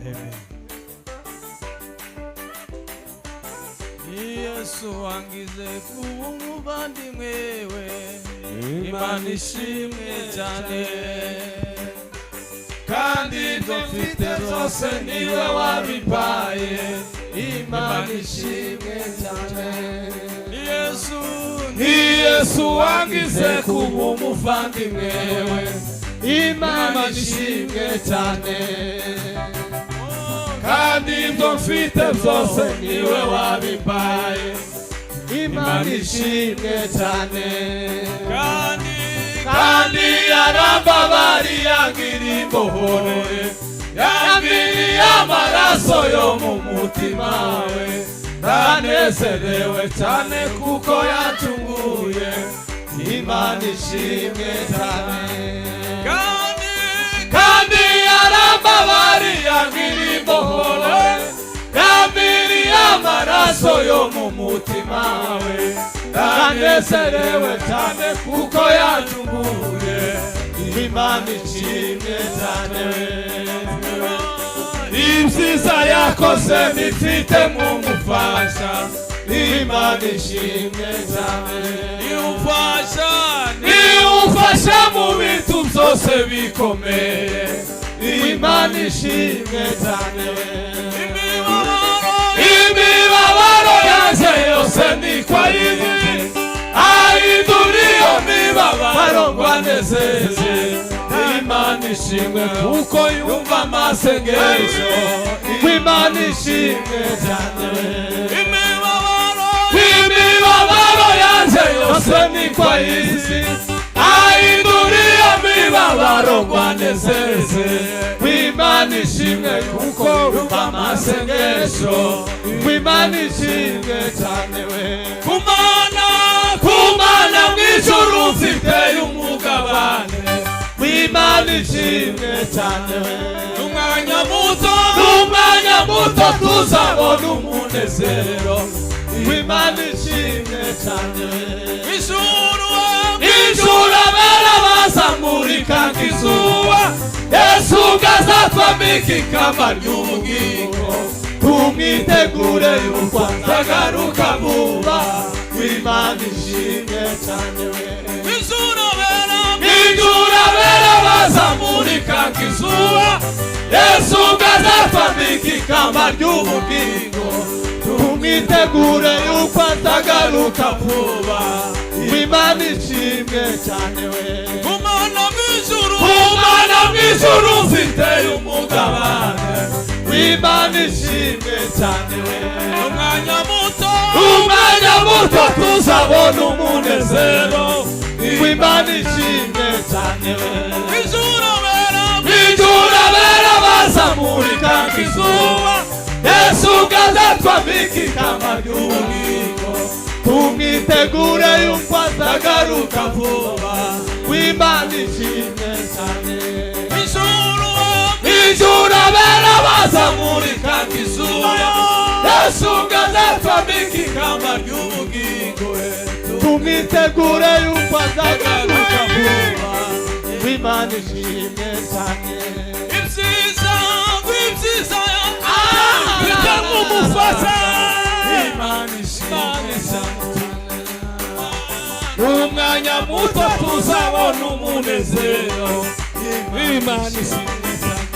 Amen. Yesu wangize kumuvandimwe we, Imana ishimwe cyane, kandi ibyo mfite byose niwe wabimpaye, Imana ishimwe cyane. Yesu wangize kuba umuvandimwe we, Imana ishimwe cyane, kandi ibyo mfite byose niwe wabimpaye, Imana ishimwe cyane. Kandi yarambabariye angiriye imbohore, yambiriye amaraso yo mu mutima we, ndanezerewe cyane kuko yancunguye, Imana ishimwe cyane. Kandi yarambabariye angiriye imbohore, yambiriye amaraso yo mu mutima we, ndanezerewe cyane kuko yancunguye, Imana ishimwe cyane. Ibyiza yakoze bifite mu mufasha, Imana ishimwe cyane. Niumfasha mu bintu byose bikomeye, Imana ishimwe cyane. Imibabaro yanjye yose nikwa izi, ahinduriye imibabaro ngwanezeze, Imana ishimwe kuko yumva amasengesho, Imana ishimwe cyane. Imibabaro yanjye yose nikwa izi, ahinduriye imibabaro ngwanezeze, Imana ishimwe kuko yumva amasengesho, Imana ishimwe cyane. Kumana mw'ijuru mfite umugabane, Imana ishimwe cyane. Umwanya muto tuzabona umunezero, Imana ishimwe cyane. Ijuru abera bazamurika nk'izuba, Yesu azatwambika ikamba ry'ubugingo, tumwitegure yuko azagaruka vuba, Imana ishimwe cyane. Ijuru abera bazamurika nk'izuba, Yesu azatwambika ikamba ry'ubugingo, tumwitegure yuko azagaruka vuba, Imana ishimwe cyane. Kumana mw'ijuru mfite umugabane, Imana ishimwe cyane. Umwanya muto tuzabona umunezero, Imana ishimwe cyane. Ijuru abera bazamurika nk'izuba, Yesu azatwambika ikamba ry'ubugingo, tumwitegure yuko azagaruka vuba, Imana ishimwe cyane. Ijuru abera bazamurika nk'izuba, Yesu azatwambika ikamba ry'ubugingo, tumwitegure yuko azagaruka vuba, Imana ishimwe cyane. Ibyiza umufasha, Imana ishimwe cyane. Umwanya muto tuzabona umunezero, Imana ishimwe cyane.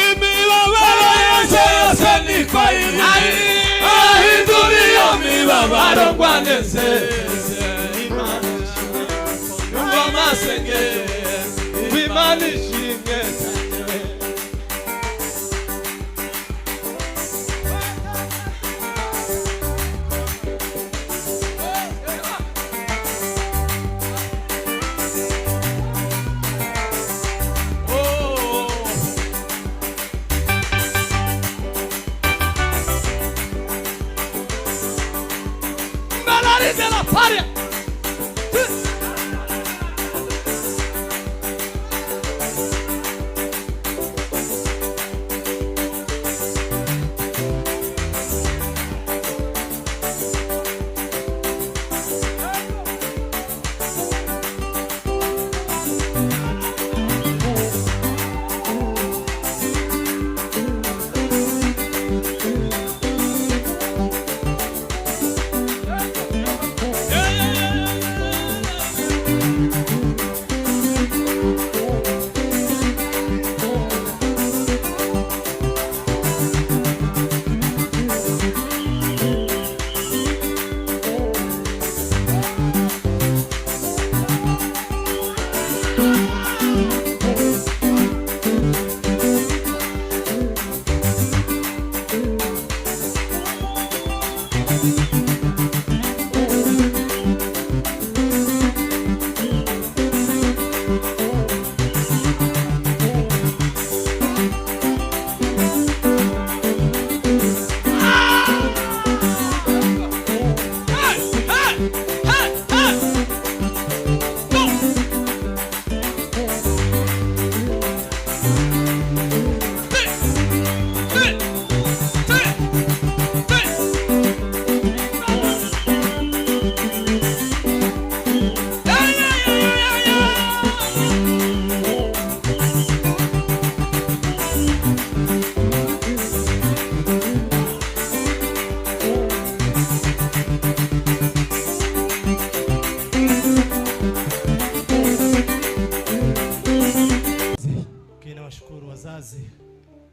Imibabaro yanjye yose nikwa iri, ahinduriye imibabaro ngwanezeze, Imana ishimwe yumva amasengesho, Imana ishimwe cyane. de la paria.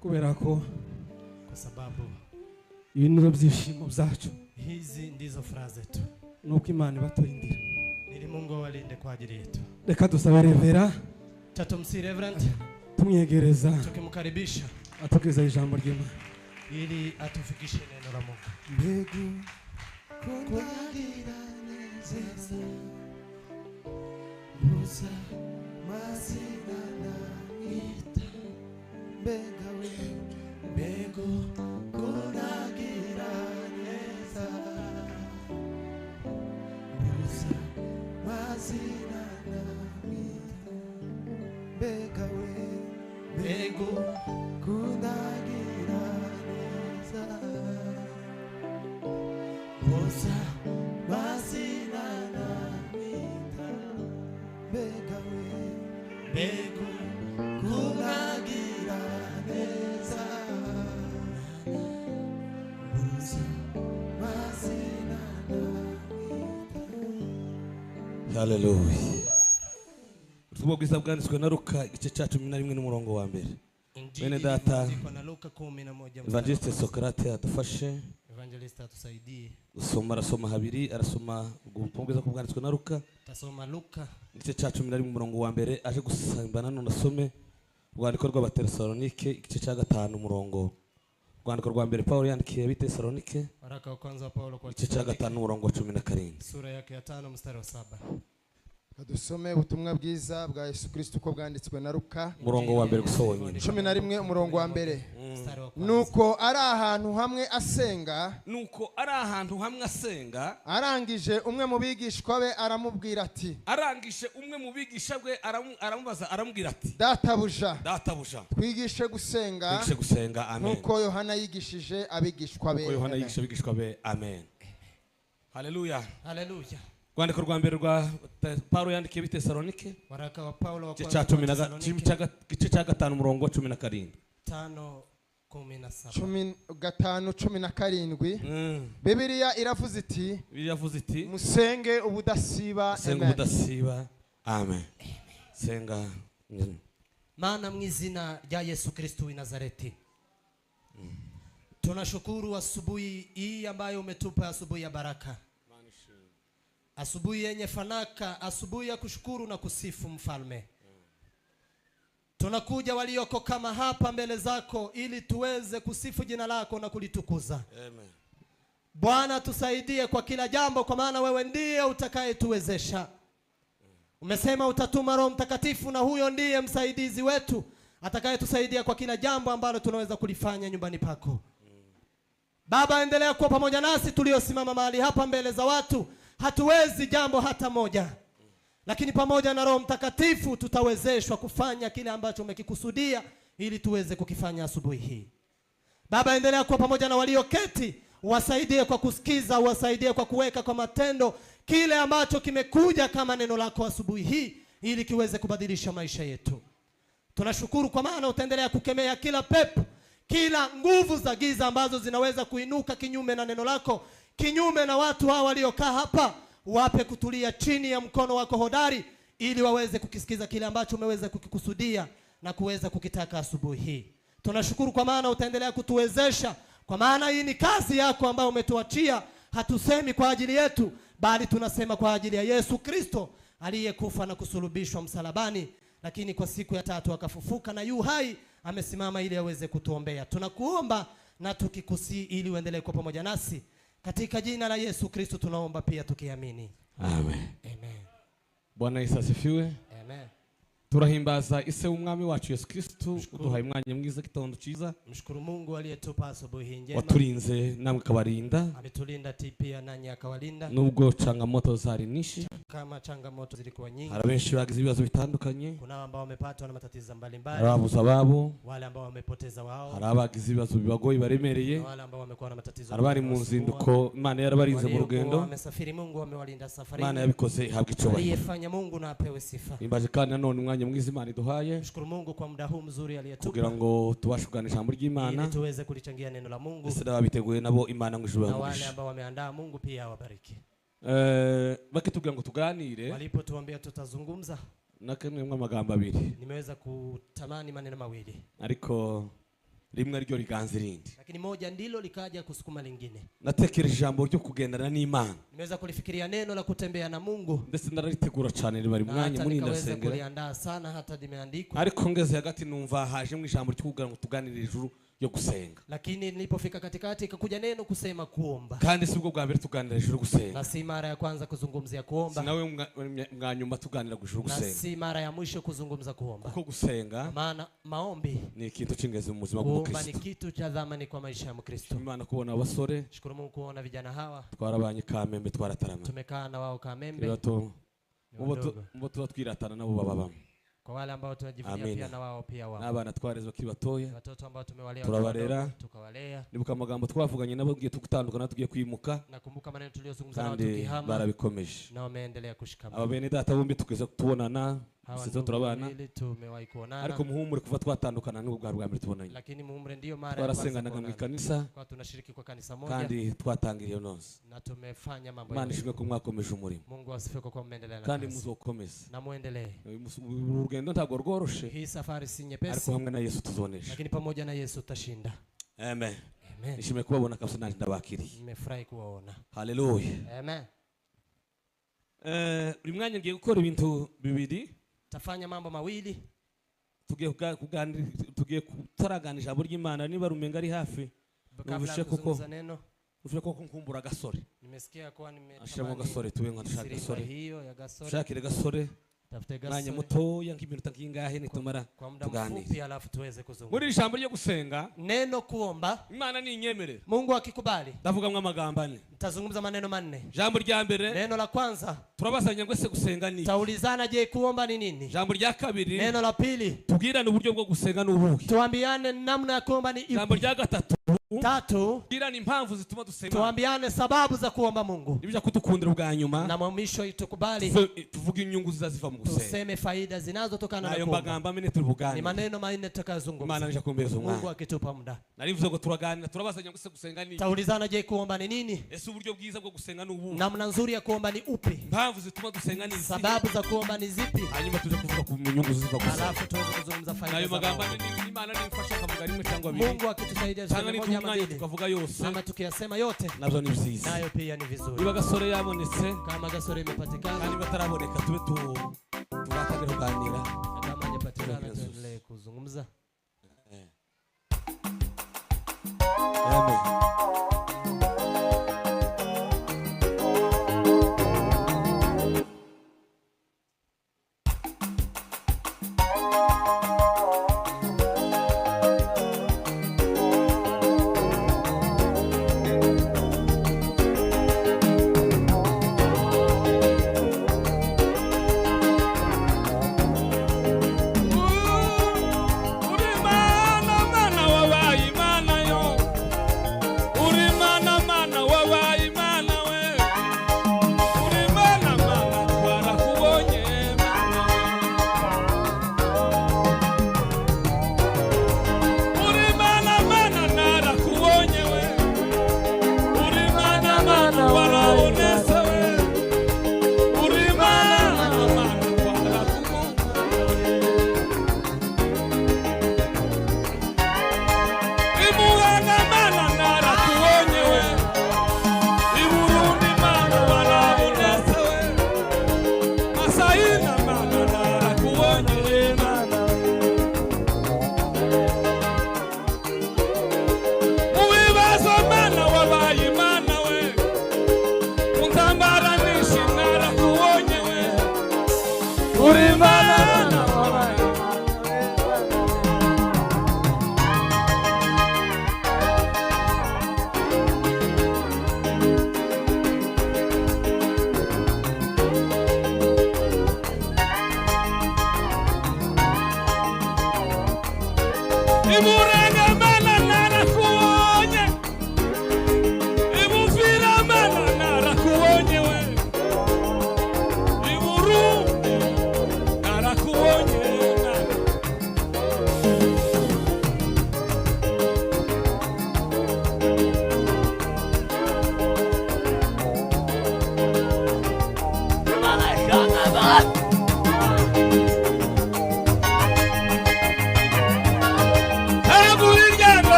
kubera ko kwa sababu ibi nizo byishimo byacu hizi ndizo furaha zetu. nuko Imana ibaturindira. Ili Mungu awalinde kwa ajili yetu. Reka dusabe Revera Tatumsi Reverend tumwegereza tukimkaribisha atugeza ijambo ry'Imana ili atufikishe neno la Mungu. Mbegu kunyagira neza Musa masina na ita mbega we mbegu kunyagira neza Musa masina na ita mbega we mbegu kunyagira neza Musa masina na ita mbega we mbegu kunyagira neza Musa masina na ita. Haleluya. Ubutumwa bwiza bwanditswe na Luka igice cya 11 n'umurongo wa mbere. Bene data Evangeliste Socrate adufashe. Evangelist atusaidie. Arasoma habiri, arasoma ubutumwa bwiza bwanditswe na Luka. Tasoma Luka igice cya 11 n'umurongo wa mbere, aje gusambana none asome urwandiko rw'Abatesalonike igice cya 5 umurongo. Urwandiko rwa mbere Paulo yandikiye Abatesalonike waraka wa kwanza wa Paulo kwa igice cya 5 umurongo wa 17. sura yake ya 5 mstari wa 7. Dusome ubutumwa bwiza bwa Yesu Kristo uko bwanditswe na Luka Umurongo wa mbere gusonyine 11 umurongo wa mbere. Mstari wa kwanza. Nuko ari ahantu hamwe asenga arangije umwe mu bigishwa be aramubwira ati aramubwira ati Databuja twigishe gusenga amen nuko Yohana yigishije abigishwa be amen. Haleluya. Haleluya. Rwandiko rwa mbere rwa Paulo yandikiye Abatesalonike waraka wa Paulo wa igice cya 5 umurongo wa 17. 5:17 Bibiliya iravuze iti musenge ubudasiba amen. Senga maana mwizina rya Yesu Kristo wa Nazareti. Tunashukuru asubuhi hii ambayo umetupa, asubuhi ya baraka, asubuhi yenye fanaka, asubuhi ya kushukuru na kusifu Mfalme. Tunakuja walioko kama hapa mbele zako ili tuweze kusifu jina lako na kulitukuza. Amen. Bwana tusaidie kwa kila jambo, kwa maana wewe ndiye utakayetuwezesha. Umesema utatuma Roho Mtakatifu na huyo ndiye msaidizi wetu atakayetusaidia kwa kila jambo ambalo tunaweza kulifanya nyumbani pako. Baba, endelea kuwa pamoja nasi tuliosimama mahali hapa mbele za watu. Hatuwezi jambo hata moja, lakini pamoja na Roho Mtakatifu tutawezeshwa kufanya kile ambacho umekikusudia ili tuweze kukifanya asubuhi hii. Baba, endelea kuwa pamoja na walioketi, wasaidie kwa kusikiza, wasaidie kwa kuweka kwa matendo kile ambacho kimekuja kama neno lako asubuhi hii ili kiweze kubadilisha maisha yetu. Tunashukuru kwa maana utaendelea kukemea kila pepo, kila nguvu za giza ambazo zinaweza kuinuka kinyume na neno lako, kinyume na watu hawa waliokaa hapa. Wape kutulia chini ya mkono wako hodari ili waweze kukisikiza kile ambacho umeweza kukikusudia na kuweza kukitaka asubuhi hii. Tunashukuru kwa maana utaendelea kutuwezesha, kwa maana hii ni kazi yako ambayo umetuachia. Hatusemi kwa ajili yetu, bali tunasema kwa ajili ya Yesu Kristo aliyekufa na kusulubishwa msalabani, lakini kwa siku ya tatu akafufuka na yu hai amesimama ili aweze kutuombea. Tunakuomba na tukikusii ili uendelee kuwa pamoja nasi. Katika jina la Yesu Kristo tunaomba pia tukiamini. Amen. Amen. Bwana Yesu asifiwe. Amen. Turahimbaza ise umwami wacu Yesu Kristo uduhaye umwanya mwiza kitondo ciza. Mshukuru Mungu aliyetupa asubuhi njema. Waturinze namwe kabarinda. Ametulinda pia nanyi akawalinda. Nubwo changamoto zari nishi, kama changamoto zilikuwa nyingi. Hari benshi bagize ibibazo bitandukanye. Kuna ambao wamepatwa na matatizo mbalimbali. Ababuza babo. Wale ambao wamepoteza wao. Hari abagize ibibazo bibagoye baremereye. Wale ambao wamekuwa na matatizo. Hari mu nzinduko Imana yarabarinze mu rugendo. Wamesafiri, Mungu amewalinda safari. Imana yabikoze ihabwa icubahiro. Aliyefanya Mungu na apewe sifa. Imbaje kandi nanone umwanya mwiza Imana iduhaye. Mshukuru Mungu kwa muda huu mzuri aliyetupa. Kugira ngo tubashe kuganira ijambo ry'Imana. Ili tuweze kulichangia neno la Mungu. Sisi babiteguye nabo Imana ngishubahiro. Na wale ambao wameandaa Mungu pia awabariki. Bakitubwira ngo tuganire. Walipotuambia tutazungumza. Nakemwe amagambo abiri. Nimeweza kutamani maneno mawili. Ariko rimwe ryo riganza irindi. lakini moja ndilo likaja kusukuma lingine. Natekereje ijambo ryo kugendana n'Imana. Nimeweza kulifikiria neno la kutembea na Mungu. Ndetse ndaritegura cyane ribari mwanya muri ndasengera. Kuliandaa sana hata limeandikwa. Ariko ngeze hagati numva haje mu ijambo ryo kugira ngo tuganire ijuru yo gusenga. Lakini nilipofika katikati ikakuja neno kusema kuomba. Kandi sibwo bwa mbere tuganira ijuru gusenga. Na si mara ya kwanza kuzungumzia kuomba. Sinawe mwanyuma tuganira ijuru gusenga. Na si mara ya mwisho kuzungumza kuomba. Kuko gusenga maana maombi ni ikintu cy'ingezi mu buzima bwa Kristo. Kuomba ni kitu cha dhamani kwa maisha ya Mkristo. Imana kubona abasore. Shukuru Mungu kuona vijana hawa. Twarabanye Kamembe twaratarama. Tumekaa na wao Kamembe. Mubo twiratana nabo bababamo. Kwa wale ambao tunajivunia pia na wao pia wao. N'abana twarezwe kibatoya. Watoto ambao tumewalea tukawalea. Nibuka amagambo twavuganye nabo giye tukutandukana tugiye kwimuka. Nakumbuka maneno tuliyozungumza nao tukihama. Barabikomeje. Na wameendelea kushikamana. Ababene data bombi tukeze kutubonana. Sisi turabana. Tumewahi kuonana. Ariko muhumure kuva twatandukana n'ubwo bwa mbere tubonanye. Lakini muhumure ndio mara ya kwanza twasenganaga mu kanisa. Kwa tunashiriki kwa kanisa moja. Kandi twatangiriye nose. Na tumefanya mambo Imana ishimwe ko mwakomeje umurimo. Mungu asifiwe kwa mmeendelea na kandi muzokomeza. Na muendelee. Urugendo ntago rworoshe. Hii safari si nyepesi. Ariko hamwe na Yesu tuzonesha. Lakini pamoja na Yesu tutashinda. Amen. Amen. Nishimye kubabona kabisa nanje ndabakiriye. Nimefurahi kuwaona. Hallelujah. Amen. Buri mwanya ngiye gukora ibintu bibiri. Tafanya mambo mawili. Tugiye kutaragana ijambo ry'Imana niba rumenga ari hafi. Kabla kuzungumza neno. Ufite ko nkumbura gasore. Nimesikia kwa nimetamani gasore tuwe nka dushaka gasore. Hiyo ya gasore. Shakire gasore. Tafute gasore. Nanye muto yankiminota kingahe nitumara tuganire. Alafu tuweze kuzungumza. Muri ijambo ryo gusenga. Neno kuomba. Imana ni inyemerera. Mungu akikubali. Ndavuga mu amagambo ane. Nitazungumza maneno manne. Jambo rya mbere. Neno la kwanza. Turabazanya ngo se gusenga ni. Taulizana je kuomba ni nini? Jambo rya kabiri. Neno la pili. Tubwirane uburyo bwo gusenga n'ubuhe. Tuambiane namna ya kuomba ni ipi. Jambo rya gatatu. Tatu. Tubwirane impamvu zituma dusenga. Tuambiane sababu za kuomba Mungu. Nibyo kutukundira ubwa nyuma. Na mwisho itukubali. Tuvuge inyungu zizaziva mu gusenga. Tuseme faida zinazotokana na kuomba. Nayo magamba mene turubugana. Ni maneno manne tutakayozungumza. Imana nje kumbeza umwana. Mungu akitupa muda. Narivuze ngo turaganira turabazanya ngo se gusenga ni. Taulizana je kuomba ni nini? Ese uburyo bwiza bwo gusenga n'ubuhe. Namna nzuri ya kuomba ni upi? Impamvu zituma dusenga ni zipi? Sababu za kuomba ni zipi? Hanyuma tuje kuvuga ku nyungu ziva gusenga. Alafu tuweze kuzungumza faida. Nayo magamba ni Imana nimfasha kavuga rimwe cyangwa bibiri. Mungu akitusaidia sana moja ama mbili. Tukavuga yose. Ama tukiyasema yote. Navyo ni byiza. Nayo pia ni vizuri. Niba gasore yabonetse. Kama gasore imepatikana. Kandi bataraboneka tube turatangire kuganira. Kama hajapatikana tuendelee kuzungumza. Amen.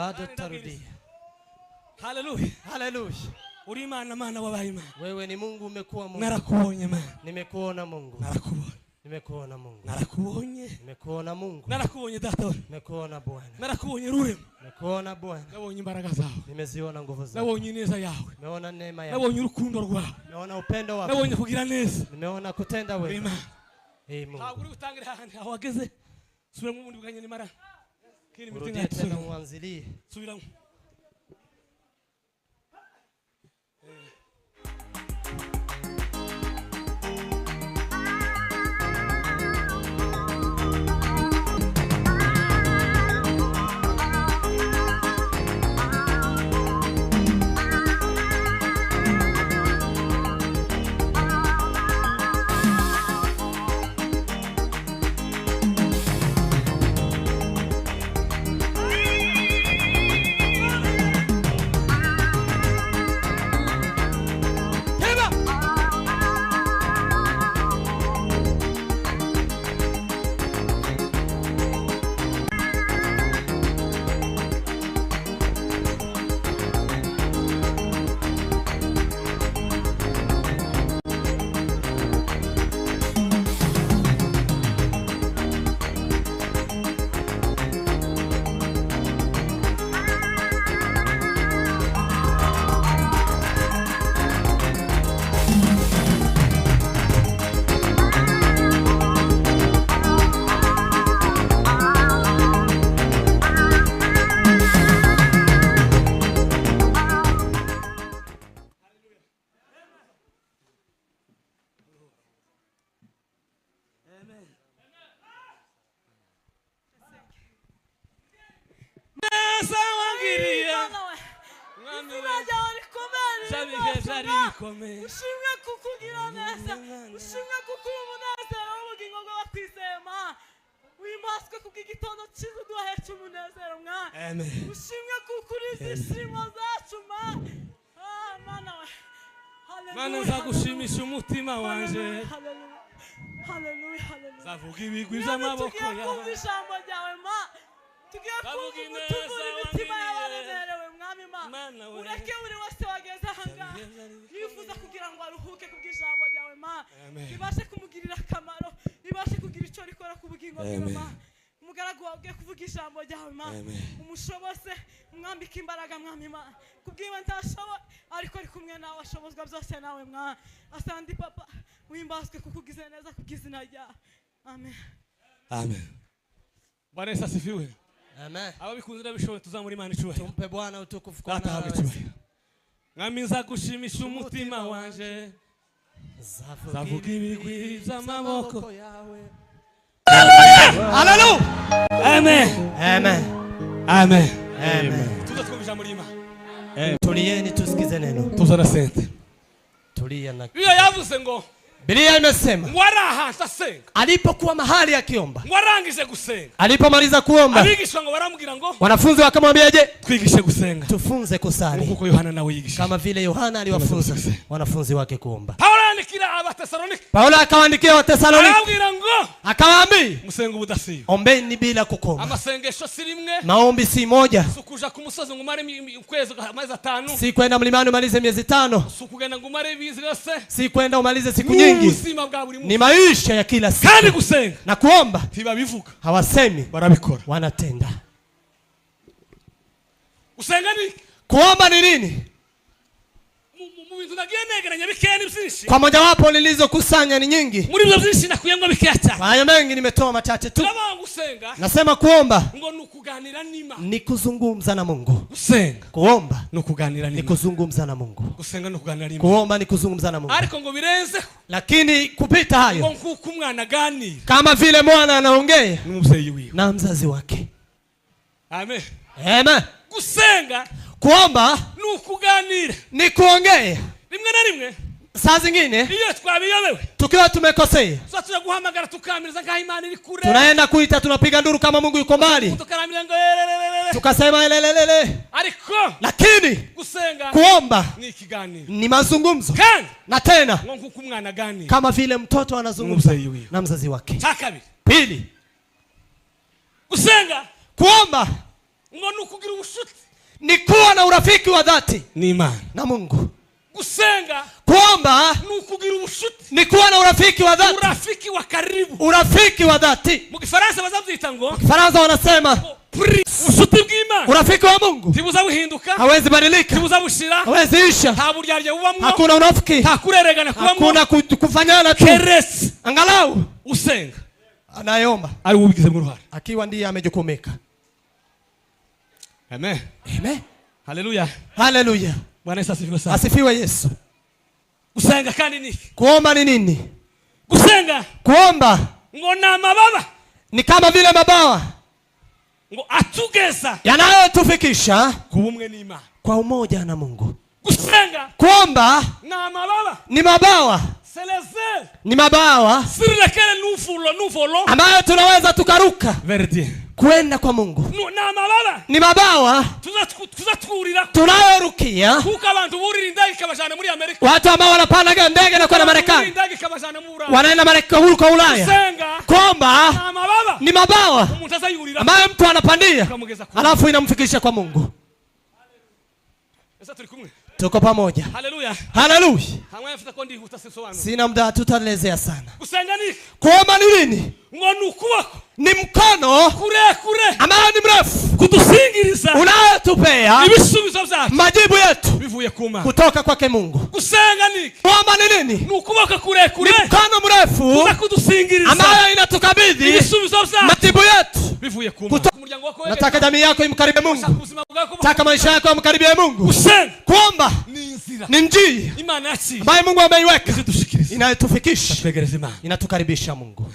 bado tutarudia. Haleluya. Haleluya. Uri Imana Mana wabaye Imana. Wewe ni Mungu, umekuwa Mungu. Narakubonye Mana. Nimekuona Mungu. Narakubonye. Nimekuona Mungu. Narakubonye. Nimekuona Mungu. Narakubonye Data. Nimekuona Bwana. Narakubonye Rurema. Nimekuona Bwana. Nabonye imbaraga zawe. Nimeziona nguvu zako. Nabonye ineza yawe. Nimeona neema yako. Nabonye urukundo rwawe. Nimeona upendo wako. Nabonye kugira neza. Nimeona kutenda wewe. Imana. Mungu. Uri gutangira handi awageze. Subira mu bundi bwanye nimara. Kiri Urudie tena uanzilie. Subira. Ushimwe kukugira neza, ushimwe kukuha umunezero w'ubugingo bw'abakwizema, wimbazwe kubw'igitondo cyiza uduhesha umunezero mwana. Ushimwe kukuri izishimo zacu mwana. Mana we, Mana nzagushimisha umutima wanje. Haleluya, haleluya, haleluya. Zavuga ibigwi by'amaboko yawe. Tugiye kumva ijambo ryawe ma, tugiye kumva umutima w'imitima y'abaremerewe mwami ma. Ureke buri wese wageze ahangaha yifuza kugira ngo aruhuke kubw'ijambo ryawe ma, ibashe kumugirira akamaro, ibashe kugira icyo rikora ku bugingo bwe ma. Umugaragu wawe ugiye kuvuga ijambo ryawe ma, umushobose umwambike imbaraga mwami ma, kubwiwe ntashoboye ariko ari kumwe nawe ashobozwa byose nawe mwa. Asandi papa, wimbazwe kukugize neza kubw'izina ryawe. Amen. Amen. Bwana Yesu asifiwe. Amen. Ababikunze n'abishoboye tuzamura Imana icyubahiro. Tumpe Bwana utukufu kwa nawe. Mwami nzagushimisha umutima wanje. Zavuga ibigwi by'amaboko yawe. Hallelujah. Amen. Amen. Amen. Amen. Tuzatwumvisha muri Imana. Tulieni tusikize neno. Tuzana sente. Tulia na. Iyo yavuze ngo Biblia imesema warahanze asenga. Alipokuwa mahali akiomba. Warangije gusenga. Alipomaliza kuomba. Abigishwa ngo baramubwira ngo wanafunzi wakamwambiaje? Twigishe gusenga. Tufunze kusali. Kuko Yohana nawe yigisha. Kama vile Yohana aliwafunza wanafunzi wake kuomba. Paulo andikira Abatesalonike. Paulo akawaandikia Watesalonike. Arabwira ngo akawaambia musenga ubudasiba. Ombeni bila kukoma. Amasengesho sirimwe. Maombi si moja. Sukuja ku musozi ngumare ukwezi amezi 5. Si kwenda mlimani umalize miezi 5. Sukugenda ngumare ibizi yose. Si kwenda umalize siku nyingi. Ni maisha ya kila siku. Kandi gusenga na kuomba tibabivuga. Hawasemi, barabikora. Wanatenda. Gusenga ni kuomba ni nini? Mu bintu nagiyenegeranya bikeni byinshi. Kwa moja wapo nilizokusanya ni nyingi. Muri byo byinshi nakuyemwa bikeacha. Haya mengi nimetoa machache tu. Kama gusenga. Nasema kuomba ngo nukuganira n'Imana. Ni kuzungumza na Mungu. Gusenga. Kuomba nukuganira n'Imana. Ni kuzungumza na Mungu. Gusenga nukuganira n'Imana. Kuomba ni kuzungumza na Mungu. Ariko ngo birenze. Lakini kupita hayo. Ngo nkuko umwana aganira. Kama vile mwana anaongea n'umubyeyi wiwe. Na mzazi wake. Amen. Amen. Gusenga. Kuomba nukuganira. Ni kuongea. Rimwe na rimwe. Saa zingine iyo twabiyobewe tukiwa tumekosea sasa guhamagara tukamiriza ngaho Imana iri kure. Tunaenda kuita tunapiga nduru kama Mungu yuko mbali. Tukaramira ngo tukasema elelelele. Ariko lakini gusenga kuomba ni ikiganiro. Ni mazungumzo. Na tena nkuko umwana aganira. Kama vile mtoto anazungumza na mzazi wake. Takabiri. Pili. Gusenga kuomba ngo nukugira ubushuti ni kuwa na urafiki wa dhati ni Imana. na Mungu. Gusenga Kuomba nukugira ubushuti ni kuwa na urafiki wa dhati. urafiki wa karibu. Urafiki wa dhati. Mu Gifaransa bazabyita ngo Faransa wanasema ubushuti bw'Imana. urafiki wa Mungu Tibuza buhinduka, hawezi badilika, tibuza bushira, hawezi isha, nta buryarya bubamwo, hakuna unafiki, hakureregana kubamwo, hakuna kufanyana tu. keretse Angalau usenga anayeomba ari ubigize mu ruhara, akiwa ndiye amejukumika. amen, Amen. haleluya, Haleluya. Bwana Yesu asifiwe sana. Asifiwe Yesu. Gusenga kandi ni Kuomba ni nini? gusenga Kuomba ngo na mababa ni kama vile mabawa ngo atugeza yanayotufikisha ku bumwe n'Imana, kwa umoja na Mungu. gusenga Kuomba na mababa ni mabawa, seleze ni mabawa sur lequel nous volons ambayo tunaweza tukaruka vers Dieu. kwenda kwa Mungu. Na mababa Ni mabawa tuzatwurira tunayorukia kuko abantu burira indege ikabajana muri Amerika, watu ambao wanapanda ndege na kwenda Marekani, indege ikabajana mu Ulaya, wanaenda Marekani huko Ulaya. gusenga Kuomba na mababa ni mabawa umuntu azayurira ambayo mtu anapandia akamugeza kwa alafu inamfikisha kwa Mungu. Sasa turi kumwe, Tuko pamoja. haleluya, Haleluya. hamwe mfita ko ndi hutasobanura. Sina muda, tutaelezea sana. Gusenga ni Kuomba ni nini? ngo nukubako Ni mkono kure ambao ni mrefu kudusingiriza unayotupea ibisubizo byacu majibu yetu bivuye ku Mana. kutoka kwake Mungu. Gusenga ni Kuomba ni nini? nukubako kure Ni mkono mrefu kuza kudusingiriza ambayo inatukabidhi ibisubizo byacu majibu yetu bivuye ku Mana. kutoka. Umuryango wako Nataka jamii yako imkaribie Mungu. ubuzima bwako Taka maisha yako yamkaribie Mungu. gusenga Kuomba ni inzira ni njia Imana yaci ambayo Mungu ameiweka idushikiriza inayotufikisha, twegereza Imana. inatukaribisha Mungu.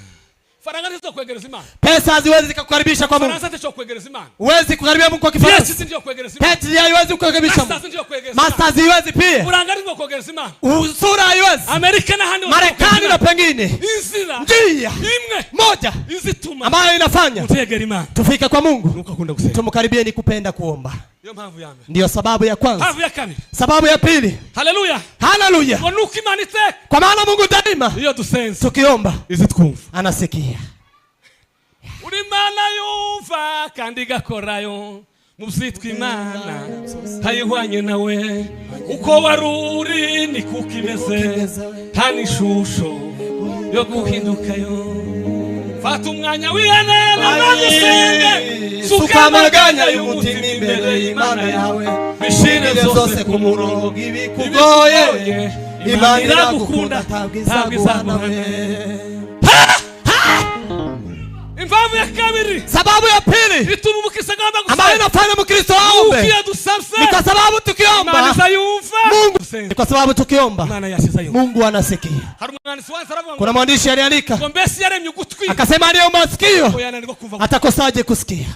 Faranga ndizo kwegereza Imana, Pesa haziwezi zikakukaribisha kwa Mungu. Faransa ndizo kwegereza Imana, Huwezi kukaribia Mungu kwa Yes Kifaransa. ndiyo kwegereza Imana, Peti haiwezi kukaribisha Masters Mungu. ndiyo kwegereza Imana, Masters haiwezi pia. Buranga ndizo kwegereza Imana, Usura haiwezi. Amerika na handi Marekani na pengine inzira njia imwe moja izituma ambayo inafanya utegera Imana tufike kwa Mungu. nuko akunda gusenga. Tumkaribie ni kupenda kuomba. Yo mpamvu yambe, Ndiyo sababu ya kwanza. mpamvu ya kabiri, Sababu ya pili, haleluya, haleluya, ngo nuko Imana iteka kwa maana Mungu daima iyo dusenze tukiomba izitwumva. anasikia. Uri Imana yumva kandi igakorayo mu byitwa Imana hayihwanye nawe, uko waruri ni kuko imeze nta n'ishusho yo guhindukayo. Fata umwanya wihanana n'agusenge, suka amaganya y'umutima imbere y'Imana yawe, bishire zose ku murongo ibikugoye, Imana iragukunda ntabwo izaguhana. Imvavu ya kabiri, Sababu ya pili ituma umukristo agomba ambayo gusenga inafanya Mkristo aombe ukiya dusabse ni kwa sababu tukiomba Imana izayumva. Mungu, ni kwa sababu tukiomba Imana yashize yumva. Mungu anasikia. Hari umwanditsi wanse aravuga ngo Kuna mwandishi aliandika ngo mbese yaremye ugutwi akasema aliye masikio ngo yananirwa kumva. atakosaje kusikia.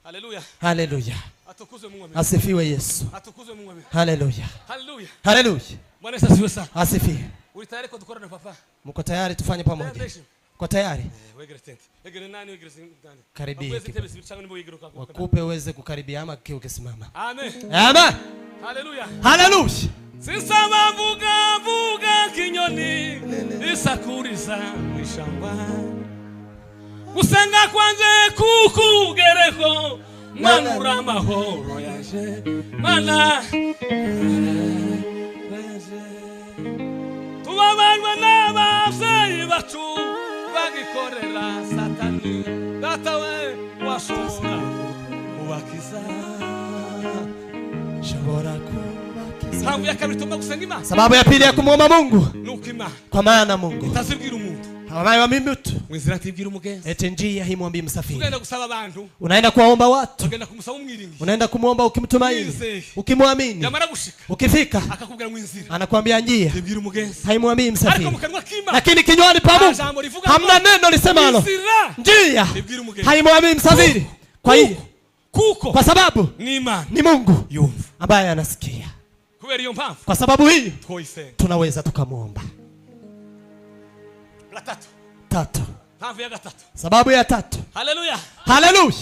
Haleluya, Haleluya. atukuzwe Mungu. Asifiwe Yesu. Atukuzwe Mungu. Haleluya. Haleluya, Haleluya. Bwana Yesu asifiwe sana. Asifiwe. Uri tayari ko dukorana papa? Mko tayari tufanye pamoja? Kwa tayari? Wegere tent. Wegere nani, wegere nani? Karibia. Wegere tebe sibicanga nibo wegere ukako. Wakupe uweze kukaribia ama kile ukisimama. Amen. Amen. Haleluya. Haleluya. Sisama vuga kinyoni isakuriza mwishamba, gusenga kwanje kukugereko manura amahoro yaje mana tubabanywe n'abavyeyi bacu bagikorera satani, data we washobora kubakiza. Shobora kubakiza. Mpamvu ya kabiri tugomba gusenga Imana, Sababu ya pili ya kumwomba Mungu nuko Imana kwa maana Mungu itazibwira umuntu hawamai mtu mwinzira atibwira umugenzi. eti njia himwambii msafiri. Ugenda gusaba abantu, Unaenda kuwaomba watu, ugenda kumusaba umwiringi, unaenda kumwomba ukimtumaini, ukimwamini. yamara gushika Ukifika akakubwira mwinzira anakuambia njia tibwira umugenzi, haimwambii ariko msafiri, mu kanwa k'Imana lakini kinywani pa Mungu jambo rivuga hamna neno lisemalo mwinzira njia tibwira umugenzi. haimwambii msafiri. Kwa hiyo kuko kwa sababu ni Imana ni Mungu yumva, ambaye anasikia, kubera iyo mpamvu kwa sababu hii twoyisenga. tunaweza tukamwomba. Gatatu, Tatu, mpamvu ya gatatu, sababu ya tatu. haleluya, Haleluya.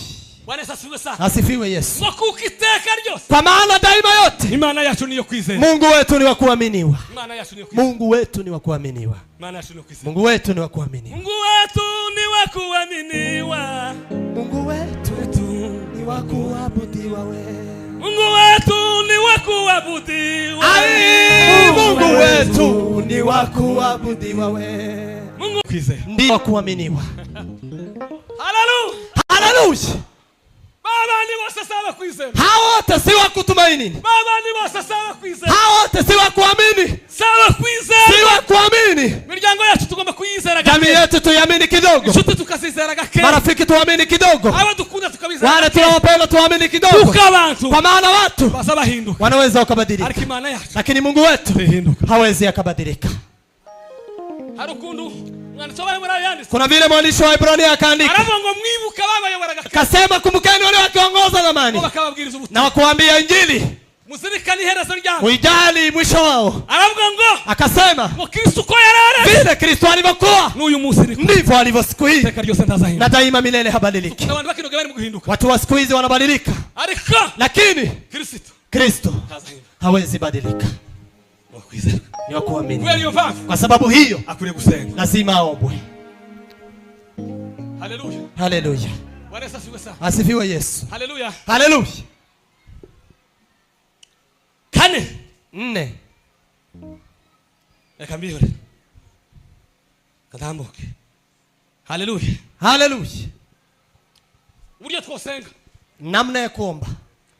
Bwana Yesu asifiwe sana. Asifiwe Yesu. Ngo kuko iteka ryose Kwa maana daima yote Imana yacu niyo kwizera, Mungu wetu ni wa kuaminiwa. Imana yacu niyo kwizera, Mungu wetu ni wa kuaminiwa. Imana yacu niyo kwizera, Mungu wetu ni wa kuaminiwa. Mungu wetu ni wa kuaminiwa, Mungu wetu wetu wa kuabudiwa wewe. Mungu wetu ni wa kuabudiwa. Mungu wetu ni wa kuabudiwa wewe. Mungu kwizera ndiye wa kuaminiwa. Haleluya. Haleluya. Baba ni wose sawa kwizera. Hao wote si wa kutumaini. Baba ni wose sawa kwizera. Hao wote si wa kuamini. Sawa kwizera. Si wa kuamini. Miryango yacu tugomba kuyizera gake. Jamii yetu tuyamini kidogo. Inshuti tukazizera gake. Marafiki tuamini kidogo. Aba dukunda tukabizera. Wale tunawapenda tuamini kidogo. Tukabantu. Kwa maana watu basabahinduka. wanaweza wakabadilika. Ariko Imana yacu. Lakini Mungu wetu hawezi akabadilika. Harukundu mwanditsi w'Abayobora yanditse. Kuna vile mwandishi wa Ibrania akaandika. Aravuga ngo mwibuka babayobora gake. Kasema kumbukeni wale wakiongoza zamani. Bakababwiriza ubutumwa. Na wakuambia Injili. Muzirikani iherezo ryabo. Muijali mwisho wao. Aravuga ngo akasema ngo Kristo ko yarare. Vile Kristo alivyokuwa n'uyu munsi ndivyo alivyo siku hii. Teka ryose ndazahinduka. Na daima milele habadiliki. Abantu bakinoga bari mu guhinduka. Watu wa siku hizi wanabadilika. Ariko lakini Kristo hawezi badilika. Ni wa kuamini. Kwa sababu hiyo akwiriye gusenga. Lazima aombwe. Haleluya. Haleluya. Bwana asifiwe sana. Asifiwe Yesu. Haleluya. Haleluya. Kane. 4. Reka mbihore. Katambuke. Haleluya. Haleluya. Uburyo twosenga. Namna ya kuomba.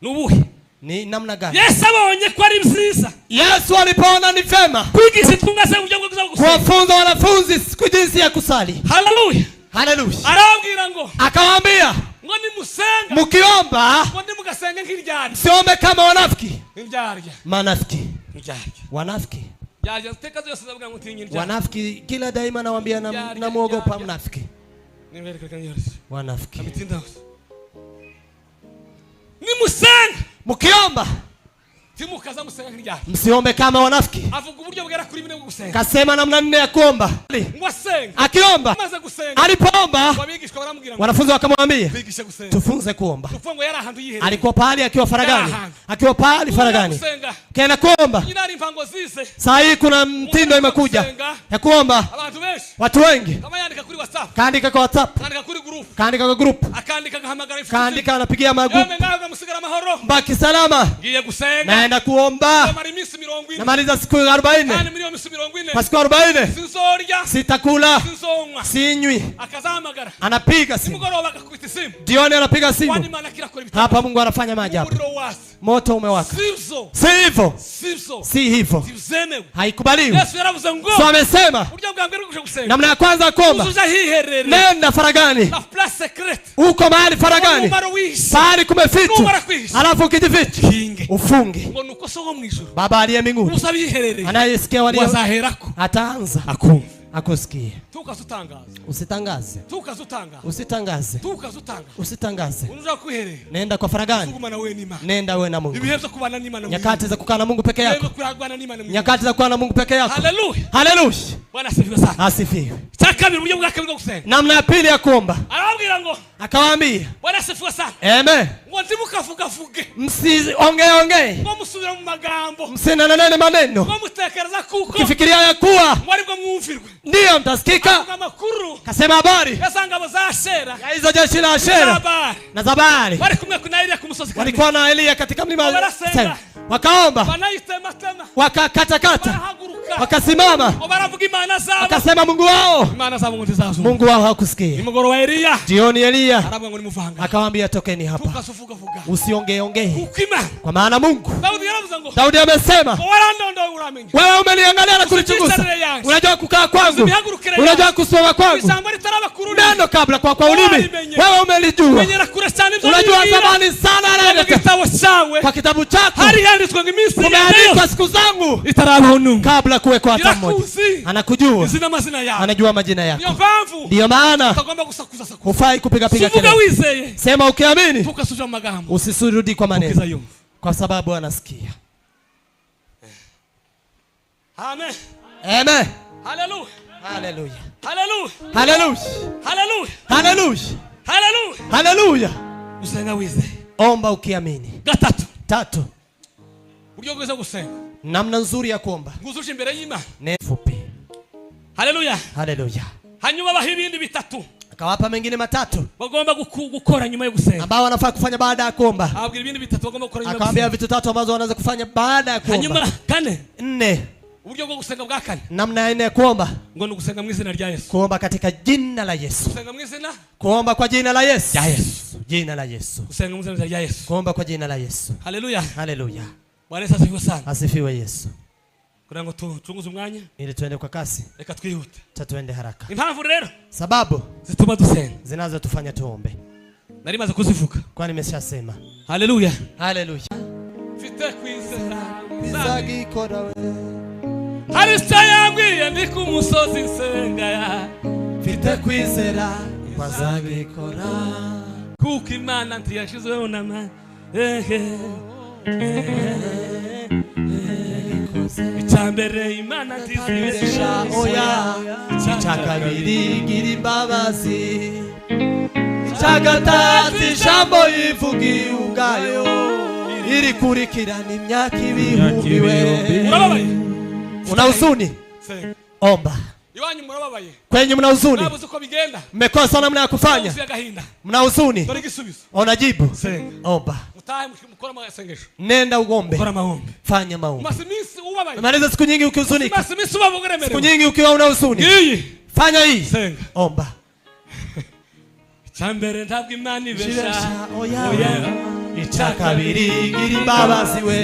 Nubuhe. Ni namna gani? Yesu abonye ko ari byiza. Yesu alipoona ni vema kwigisha tungase uburyo bwo gusenga. Kuwafunza wanafunzi siku jinsi ya kusali. Haleluya. Haleluya. Arabwira ngo akawaambia ngo ni musenga. Mukiomba ngo ndi mugasenga nk'iryari. Siombe kama wanafiki. Ndyarya. Manafiki. Ndyarya. Wanafiki. Yarya tekazo yose zavuga ngo tinyi ndyarya. Wanafiki kila daima nawaambia na muogopa mnafiki. Nimerekeka nyorosi. Wanafiki. Abitinda hose. Ni musenga. Mukiomba timukaza musenga nk'iryari. Msiombe kama wanafiki. Avuga uburyo bwera kuri bine bwo gusenga. Kasema namna 4 ya kuomba. Ngwasenga. Akiomba. Alipoomba. Wabigishwa baramubwira. Wanafunzi wakamwambia. Bigisha gusenga. Tufunze kuomba. Tufungo yari ahantu yiherera. Alikuwa pahali akiwa faragani. Akiwa pahali faragani. Kaenda kuomba. Inari mpango zise. Saa hii kuna mtindo imekuja ya kuomba. Abantu benshi. Watu wengi. Kama yandika kuri WhatsApp. Kaandika kwa WhatsApp. Kaandika kuri group. Kaandika kwa group. Akaandika gahamagara ifuti. Kaandika anapigia magroup. Yome ngaga musigara mahoro. Baki salama. Ngiye gusenga. Naenda kuomba. Namaliza siku 40. Kandi muri yo misi 40. Kwa siku 40. Sinzorya. Sitakula. Sinzonywa. Sinywi. Akazahamagara. Anapiga simu. Nimugoroba akakubita simu. Jioni anapiga simu. Hapa Mungu anafanya maajabu. Moto umewaka. Si hivyo. Si hivyo. Haikubaliwi. Yesu yaravuze ngo. So amesema. Namna ya kwanza kuomba. Nenda faragani. Uko mahali faragani. Pahali kumefichwa. Alafu ukijificha. Ufunge. Baba aliye mbinguni. Anayesikia walio. Ataanza. Akusikie. Usitangaze. Usitangaze. Usitangaze. Nenda kwa faragani. Nenda wewe na Mungu. Nyakati za kukaa na Mungu peke yako. Nyakati za kukaa na Mungu peke yako. Haleluya. Haleluya. Bwana asifiwe sana. Asifiwe. Takabiri uburyo bwa kabiri bwo gusenga. Namna ya pili ya kuomba. Arabwira ngo. Akawaambia. Bwana asifiwe sana. Amen. Ngo ndimukavugavuge. Msiongee. Ngo musubira mu magambo. Msinanene maneno. Ngo mutekereza kuko. Kifikiria ya kuwa. Mwari bwo mwumvirwe. Ndio mtasikika. Kasema habari. Kasangabo za Ashera. Ya hizo jeshi la Ashera. Na Zabari. Wali kumwe kuna Elia kumusozi. Walikuwa na Elia katika mlima. Wakaomba. Wakakatakata. Wakasimama. Wakasema Mungu wao. Mungu wao hakusikia. Jioni Elia akawaambia tokeni hapa. Usiongeongee. Kwa maana Mungu. Daudi amesema wewe umeniangalia na kunichunguza. Unajua kukaa kwangu. Unajua kusoma kwangu. Neno kabla kwa ulimi. Wewe umelijua. Unajua zamani sana kwa kitabu chako. Umeandikwa siku zangu kabla kuwekwa hata mmoja. Anakujua. Anajua majina yako. Ndio maana hufai kupiga kelele. Sema ukiamini. Usisirudi kwa maneno. Kwa sababu anasikia. Amen. Amen. Hallelujah. Hallelujah. Hallelujah. Hallelujah. Hallelujah. Hallelujah. Hallelujah. Hallelujah. Usenga wize. Omba ukiamini. Gatatu. 3. Buryo bwiza gusenga. Namna nzuri ya kuomba. Nguzuje imbere y'Imana. Nefupi. Hallelujah. Hallelujah. Hanyuma bahibindi bitatu. Akawapa mengine matatu bagomba gukora nyuma yo gusenga, ambao wanafaa kufanya baada ya kuomba. ababwira ibindi bitatu bagomba gukora nyuma yo Akawaambia gusenga. vitu tatu ambazo wanaweza kufanya baada ya kuomba. Hanyuma kane, 4 uburyo bwo gusenga bwa kane, namna ya 4 ya kuomba, ngo ni gusenga mu izina rya Yesu. kuomba katika jina la Yesu. Gusenga mu izina Kuomba kwa jina la Yesu. rya Yesu. Jina la Yesu. Gusenga mu izina rya Yesu. Kuomba kwa jina la Yesu. Haleluya. Haleluya. Bwana Yesu asifiwe sana. Asifiwe Yesu. Kugira ngo tuchunguze umwanya, Ili tuende kwa kasi, reka twihute. tuende haraka. Impamvu rero Sababu zituma dusenga zinazotufanya tuombe, nari maze kuzivuga. kwani nimeshasema. Haleluya. Haleluya. Mfite kwizera Bizagikora we. hari sayambwiye ndi ku musozi nsenga ya, Mfite kwizera bazagikora, kuko Imana ntiyashizweho n'ama icyambere Imana ntizibesha oya. Icyakabiri gira imbabazi, icyagatatu ijambo yivugiye ubwayo, iri kurikirana imyaka ibihumbi we. Murababaye? Una huzuni? Senga. Omba. Iwanyu murababaye? Kwenye mna huzuni? Nabuze uko bigenda. Mmekosa namna ya kufanya? Uzi agahinda. Mna huzuni? Dore igisubizo. Ona jibu. Senga. Omba. Mutahe mukora amasengesho. Nenda ugombe. Mukora mahombe. Fanya maombi. Masimisi ubabaye. Maliza siku nyingi ukihuzunika. Masimisi ubabugeremerewe. Siku nyingi ukiwa una huzuni. Iyi. Fanya hii. Senga. Omba. Icyambere ntabwo Imana ibesha. Shibesha oya. Oya. Icyakabiri gira imbabazi we.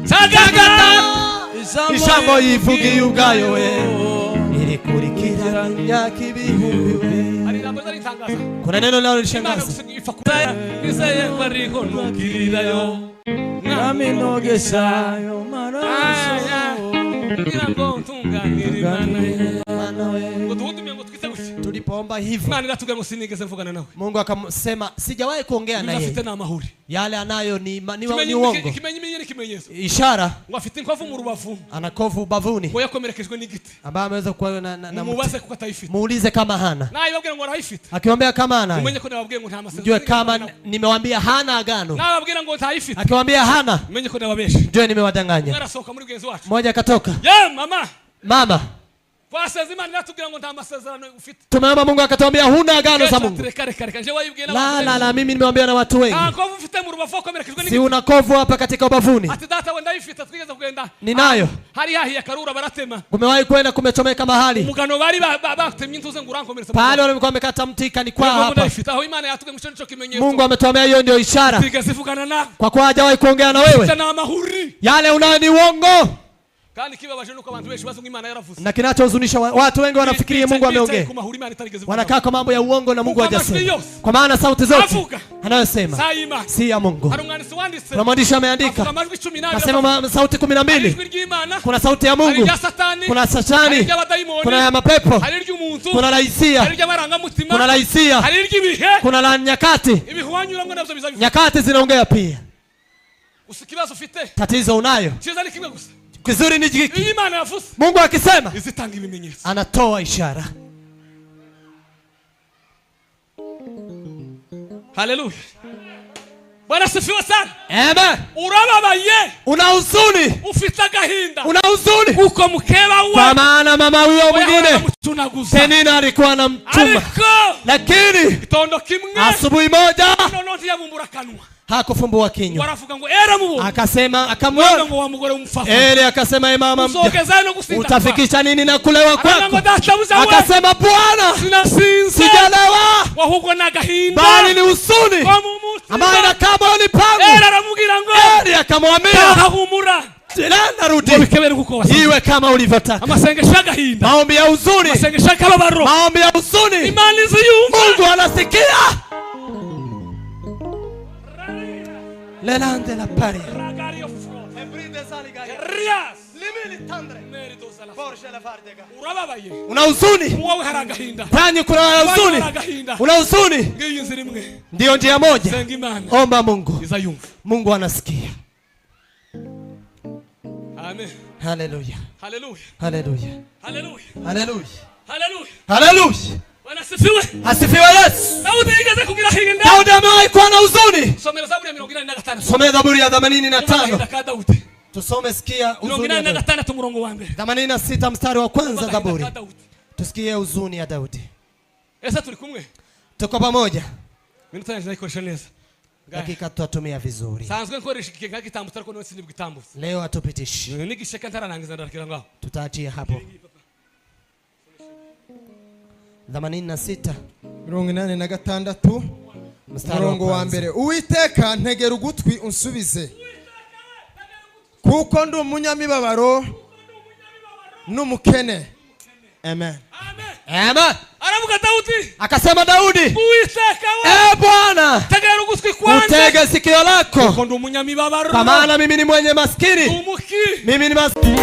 Cyagagata. Ijambo yivugiye ubwayo we, iri kurikirana imyaka ibihumbi we. Ari ijambo ritangaza. Kuna neno linalo Imana lishangaza. gusigifa kuraya. Nizeye ko ariko nukirirayo. Nami nogeshayo maraso. Ngira ngo ntunganire Imana. Mana we. Ngo duhudume ngo twite gushya. Tulipoomba hivyo, Imana iratubwira ngo sinigeze mvugana nawe. Mungu akamsema sijawahi kuongea na Afite yeye. n'amahuri. Yale anayo ni uongo. Kimenyi ikimenyetso. Ishara, Ngo afite inkovu mu rubavu. ana kovu bavuni Ngo yakomerekejwe n'igiti. ambaye ameweza kuwa na Mubaze kuko atayifite. muulize kama hana. Naye babwira ngo arayifite. Akiwaambia kama hana, Umenye ko nababwiye ngo nta masezerano. mjue kama nimewaambia hana agano. Naye babwira ngo ntayifite. Akiwaambia hana, Umenye ko nababesha. mjue nimewadanganya. Mwarasohoka muri genzi wacu. Mmoja akatoka. Ye mama. Mama, Twaseze Imana iratubwira ngo nta masezerano ufite. tumeomba Mungu akatuambia huna agano za Mungu. Reka. Je wayibwiye La, mimi nimewambia na watu wengi. Nkovu ufite mu rubavu komerekejwe n'igiti. Si una kovu hapa katika ubavuni? Ati data wenda yifite twigeze kugenda. Ninayo. Hari hahiye karura baratema. Kumewahi kwenda kumechomeka mahali. Umugano bari batemye intuze ngo urankomeretsa. Pale walikuwa wamekata mti kanikwa hapa. Aho Imana yatubwiye ngo cyo kimenyetso. Mungu ametuambia hiyo ndio ishara. Twigeze vugana na. Kwa kuwa hajawahi kuongea na wewe. Tena amahuri. Yale unayo ni uongo. Kandi kibabaje nuko abantu benshi bazungu Imana yaravuze. Na kinachohuzunisha watu wengi wanafikiria Mungu ameongea. Wanakaa kwa mambo ya uongo na Mungu hajasema. Kwa maana sauti zote anayosema si ya Mungu. Kuna mwandishi ameandika, akasema sauti 12. Kuna sauti ya Mungu, kuna Satani, kuna ya mapepo, kuna laisia, kuna laisia, kuna la nyakati. Nyakati zinaongea pia. Tatizo unayo. Kizuri ni jiki. Mungu akisema anatoa ishara. Haleluya. Bwana sifiwe sana. Amen. Urababaye. Una huzuni. Ufite agahinda. Una huzuni. Uko mkeba we. Kwa maana mama huyo mwingine Penina alikuwa anamchuma. Lakini kitondo kimwe asubuhi moja nonoti yabumbura kanwa. Hakufumbua kinywa. Waravuga ngo era mubo. Akasema akamwona ngo wa mugore umfafa. Akasema mama mja. Utafikisha nini na kulewa kwako? Akasema Bwana sinasinze. Sijalewa. Wahugo na gahinda. Bali ni usuni. Ambaye na kama ni pangu. Era aramugira ngo. Akamwambia ahumura. Narudi. Iwe kama ulivyotaka. Amasengesho agahinda. Maombi ya huzuni. Amasengesho akababaro. Maombi ya huzuni. Imani ziyumva. Mungu anasikia. Lelande la paria. Una huzuni? Kwani kuna huzuni? Una huzuni? Ndio njia moja. Omba Mungu. Mungu anasikia. Amen. Hallelujah. Hallelujah. Hallelujah. Hallelujah. Hallelujah. Hallelujah. Hallelujah. Bwana asifiwe. Asifiwe Yesu. Daudi igeze kugira hinda. Daudi amewahi kuwa na huzuni. Somera Zaburi ya 85. Somea Zaburi ya 85. Daudi. Tusome sikia huzuni ya Daudi. 86 murongo wa mbere. 86 mstari wa kwanza Zaburi. Tusikie huzuni ya Daudi. Esa turi kumwe. Tuko pamoja. Minota yanjye nayikoresha neza. Dakika tutatumia vizuri. Sanzwe nkoresha ikigenga gitambutse ariko none sinibwo gitambutse. Leo atupitishi. Nigisheka ntararangiza ndarakira ngaho. Tutaachia hapo. 86 86 murongo wa mbere. Uwiteka ntegera ugutwi unsubize, kuko ndi umunyamibabaro n'umukene. Amen. Amen. Aravuga Daudi. Akasema Daudi, Uwiteka we. Bwana, tegera ugutwi kwanza. utege sikio lako. Kuko ndi umunyamibabaro. Kwa maana mimi ni mwenye maskini. Umuki. Mimi ni maskini.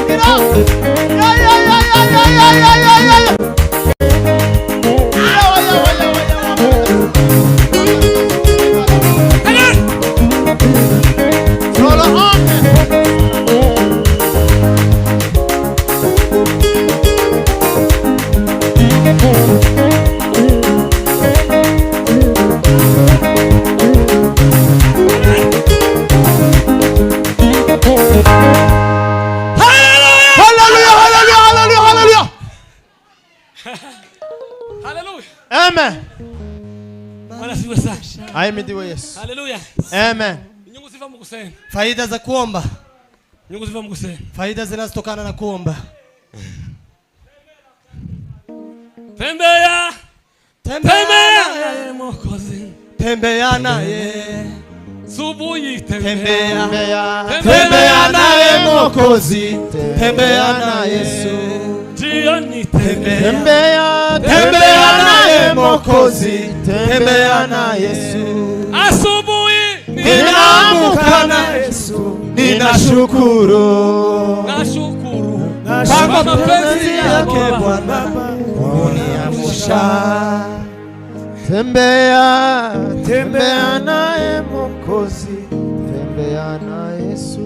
Hallelujah. Amen. Bwana siwe sana. Ahimidiwe Yesu. Hallelujah. Amen. Inyungu ziva mu gusenga. Faida za kuomba. Inyungu ziva mu gusenga. Faida zinazotokana na kuomba. Tembea. Tembea Tembea Mwokozi. Tembea naye. Subuhi tembea. Tembea. Tembea naye Mwokozi, tembea na Yesu. Jioni tembea. Tembea, tembea naye Mwokozi, tembea na Yesu. Asubuhi Ninaamka na Yesu, ninashukuru. nashukuru. Kwa mapenzi yake Bwana uniamsha. Tembea, tembea naye Mwokozi, tembea na Yesu.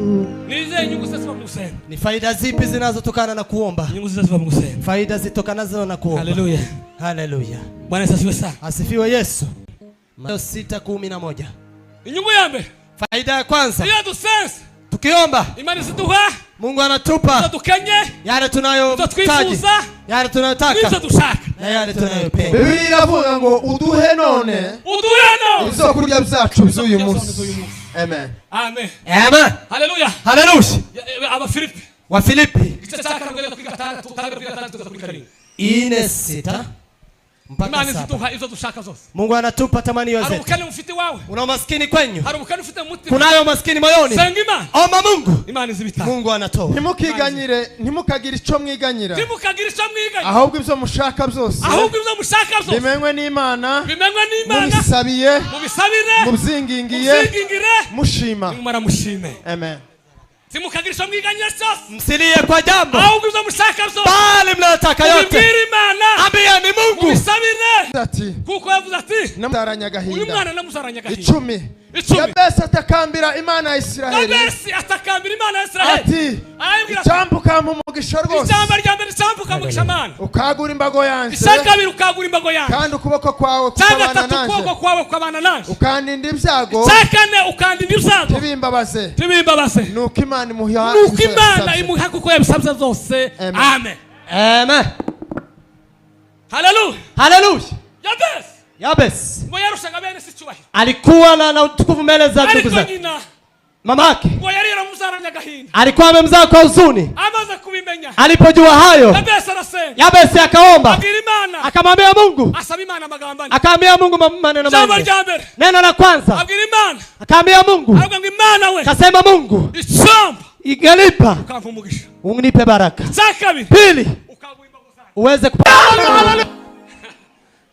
Nize inyungu ziva mu gusenga. Ni faida zipi zinazotokana na kuomba? Inyungu ziva mu gusenga. Faida zitokanazo na kuomba. Hallelujah. Hallelujah. Bwana asifiwe sana. Asifiwe Yesu. Mathayo 6:11. Inyungu yambe. Faida ya kwanza, Iyo dusense. tukiomba Imani ziduha. Mungu anatupa Tukenye. yale tunayohitaji, Tutwifuza. yale tunayotaka Nizo dushaka. na yale tunayopenda. Biblia iravuga ngo uduhe none Uduyeno. ibyo kurya byacu by'uyu munsi. Amen. Amen. Amen. Hallelujah. Haleluya. Aba Filipi. Wa Filipi Igice cya karindwi kuri gatandatu, kuri gatandatu kuri karindwi. 4:6 mpaka Imani 7. ziduha izo dushaka zose. Mungu anatupa tamanio Hari zetu. ubukene mufite wawe. Una umaskini kwenyu, Hari ubukene ufite mu mutima. kunayo maskini moyoni, Senga Imana. omba Mungu, Imana zibita. Mungu anatoa. Ntimukiganyire, ntimukagire icyo mwiganyira, Timukagira icyo mwiganya. ahubwo ibyo mushaka byose Ahubwo ibyo mushaka byose. bimenywe n'Imana, Bimenywe n'Imana. mubisabiye, Mubisabire. mubyigingiye, Muzingingire. mushima. Nimumara mushime. Amen. Timukagira icyo mwiganya cyose. Msilie kwa jambo, Ahubwo ibyo mushaka byose. bali mnayotaka yote Mubibwire Imana. ambieni Mungu. Mubisabire. Ati Kuko yavuze ati namuzaranya uyu gahinda mwana namuzaranya gahinda. 10. Yabesi atakambira Imana ya Isiraheli Yabesi atakambira Imana ya Isiraheli. ati Arabwira ati icyambuka mu mugisha rwose, ijambo rya mbere cyambuka mu gishamana. ukagura imbago yanjye, Ishaka kabiri ukagura imbago yanjye. kandi ukuboko kwawe Cyangwa kukabana tatu ukuboko nanjye, kwawe kwabana nanjye. ukandinda ibyago Cyakane ukandinda ibyago. ntibimbabaze. Tibimbabaze. Nuko Imana imuha Nuko Imana imuha kuko yabisabye zose. Amen. Amen. Amen. Hallelujah. Haleluya. Yabesi. Yabesi Ngo yarushaga bene si cyubahiro. alikuwa na utukufu mbele za ndugu Ariko zake. nyina Mamake ngo yari yaramuzaranya gahinda. alikuwa amemzaa kwa huzuni. Amaze kubimenya. Alipojua hayo, Yabesi arasenga. Yabesi akaomba, Abwira Imana. akamwambia Mungu, Asaba Imana amagambane. akaambia Mungu maneno Jambo mengi. rya mbere. Neno la kwanza Abwira Imana. akaambia Mungu, Aravuga ngo Imana we. kasema Mungu, Icamba. ingelipa Ukampa umugisha. unipe baraka. Cya kabiri. Pili, Ukagura imbago zanjye. uweze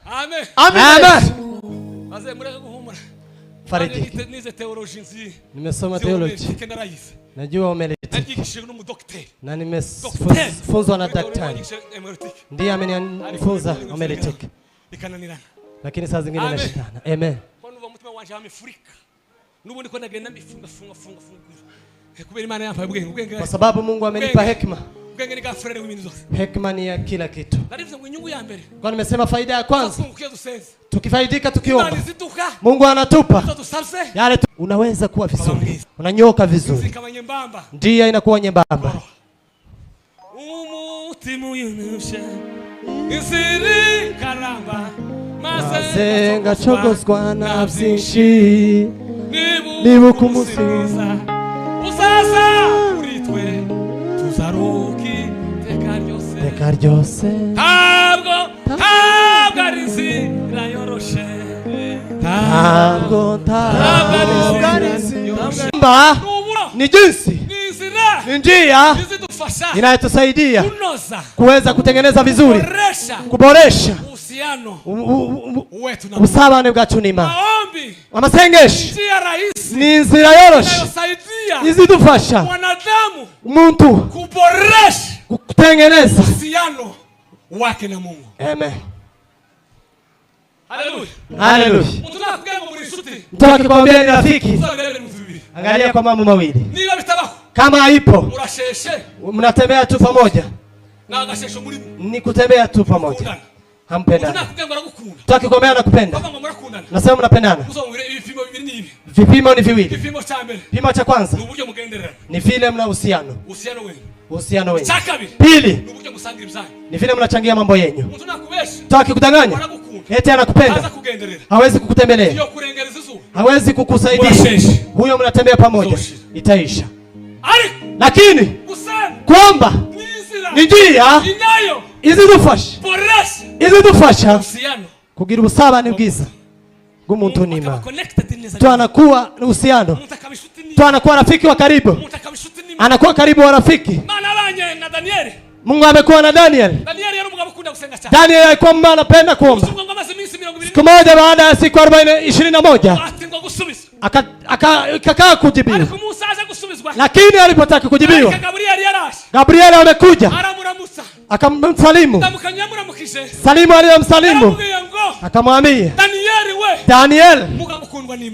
Amen. Amen. Aze mureke guhumura. Faridi. Nize theology nzi. Nimesoma theology. Narayize. Najua umeleta. Nagikishije n'umudokiteri. Na nimefunzwa na daktari. Emeritic. Ndiye amenifunza umeleta. Ikananirana. Lakini saa zingine Amen. nashindana. Amen. Kwa nuva mutima wanje hamefurika. Nubundi ko nagenda mifunga funga. Kubera Imana yampaye ubwenge. Kwa sababu Mungu amenipa hekima. Ubwenge ni gafurere w'ibintu zose. Hekima ni ya kila kitu. Narivuze ngo inyungu ya mbere. Kwa nimesema faida ya kwanza, Tufunguke dusenze. tukifaidika tukiomba, Imana ziduka. Mungu anatupa Dusabse. yale unaweza kuwa vizuri. Unanyoka vizuri. Zikabanye mbamba. Ndia inakuwa nyembamba. Umutima uyunusha. Isiri karamba. maze ngacogozwa na byinshi nibuka umusiza uzaza kuri twe tuzaruki teka ryose ntabwo ari inzira yoroshe ntabwo ari inzira ni jinsi ni njia inayotusaidia kuweza kutengeneza vizuri, kuboresha ubusabane bwacu n'Imana. Amasengesho ni inzira yoroshe izidufasha umuntu kuboresha kutengeneza uhusiano wake na Mungu. Amen. Haleluya. Haleluya. Mtu akikwambia ni rafiki, angalia kwa mambo mawili. Kama haipo, mnatembea tu pamoja, ni kutembea tu pamoja, hampendani. Mtu akikwambia anakupenda, nasema mnapendana. Vipimo ni viwili. Kipimo cha kwanza ni vile mna uhusiano wenu. Pili ni vile mnachangia mambo yenu. Mtu akikudanganya eti anakupenda, hawezi kukutembelea, hawezi kukusaidia, huyo mnatembea pamoja, itaisha. Lakini kuomba ni njia izidufasha kugira ubusabane bwiza bw'umuntu n'Imana. Tu anakuwa uhusiano, tu anakuwa rafiki wa karibu, anakuwa karibu wa rafiki. Mungu amekuwa na Daniel. Daniel alikuwa mtu anapenda kuomba. Siku moja baada ya siku 21 akakaa kujibiwa. Lakini alipotaka kujibiwa, Gabriel amekuja akamsalimu. Salimu aliyomsalimu akamwambia, Daniel,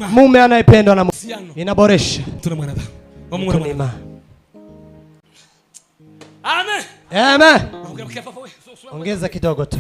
mume anayependwa na Mungu inaboresha. Amen. Amen. Ongeza kidogo tu.